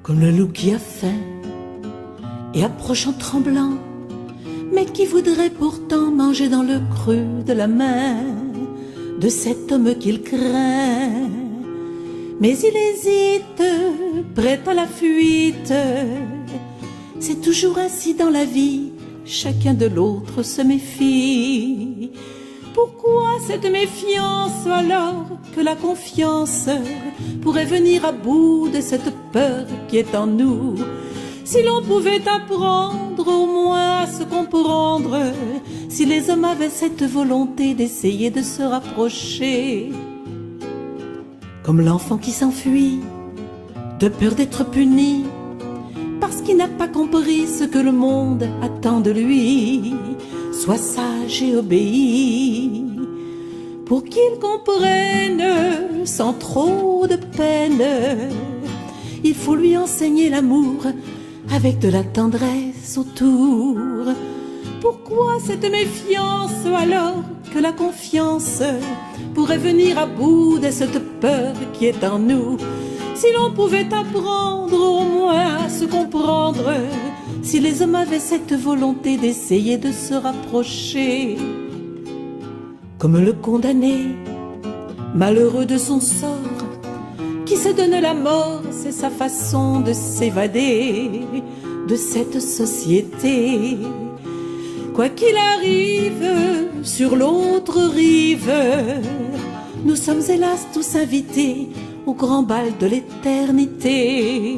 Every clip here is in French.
Comme le loup qui a faim et approche en tremblant, mais qui voudrait pourtant manger dans le creux de la main de cet homme qu'il craint. Mais il hésite, prêt à la fuite. C'est toujours ainsi dans la vie, chacun de l'autre se méfie. Pourquoi cette méfiance alors que la confiance pourrait venir à bout de cette peur qui est en nous? Si l'on pouvait apprendre au moins à se comprendre, si les hommes avaient cette volonté d'essayer de se rapprocher. Comme l'enfant qui s'enfuit de peur d'être puni, parce qu'il n'a pas compris ce que le monde attend de lui. Sois sage et obéis, pour qu'il comprenne sans trop de peine. Il faut lui enseigner l'amour avec de la tendresse autour. Pourquoi cette méfiance alors que la confiance pourrait venir à bout de cette peur qui est en nous? Si l'on pouvait apprendre au moins à se comprendre, si les hommes avaient cette volonté d'essayer de se rapprocher. Comme le condamné, malheureux de son sort, qui se donne la mort, c'est sa façon de s'évader de cette société. Quoi qu'il arrive, sur l'autre rive, nous sommes hélas tous invités au grand bal de l'éternité.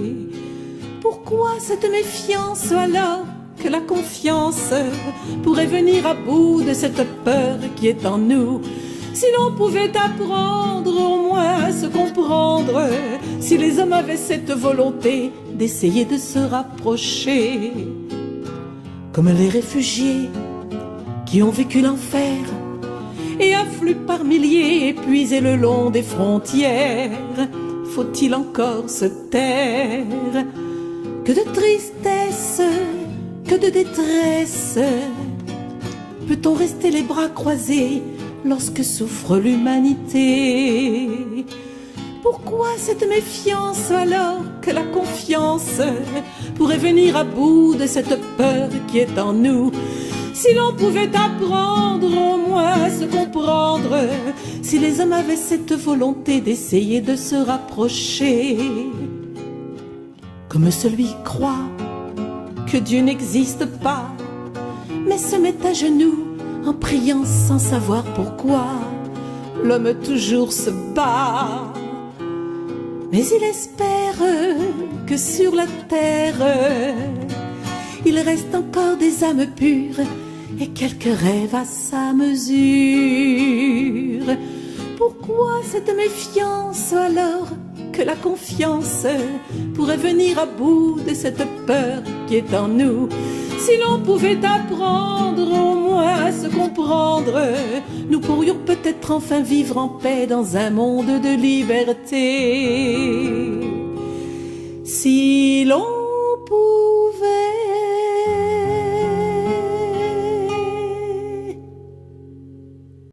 Pourquoi cette méfiance alors que la confiance pourrait venir à bout de cette peur qui est en nous? Si l'on pouvait apprendre au moins à se comprendre, si les hommes avaient cette volonté d'essayer de se rapprocher. Comme les réfugiés qui ont vécu l'enfer et affluent par milliers épuisés le long des frontières, faut-il encore se taire? Que de tristesse, que de détresse, peut-on rester les bras croisés lorsque souffre l'humanité? Pourquoi cette méfiance alors que la confiance pourrait venir à bout de cette peur qui est en nous? Si l'on pouvait apprendre au moins à se comprendre, si les hommes avaient cette volonté d'essayer de se rapprocher. Comme celui qui croit que Dieu n'existe pas, mais se met à genoux en priant sans savoir pourquoi. L'homme toujours se bat, mais il espère que sur la terre il reste encore des âmes pures et quelques rêves à sa mesure. Pourquoi cette méfiance alors que la confiance pourrait venir à bout de cette peur qui est en nous? Si l'on pouvait apprendre au moins à se comprendre, nous pourrions peut-être enfin vivre en paix dans un monde de liberté. Si l'on pouvait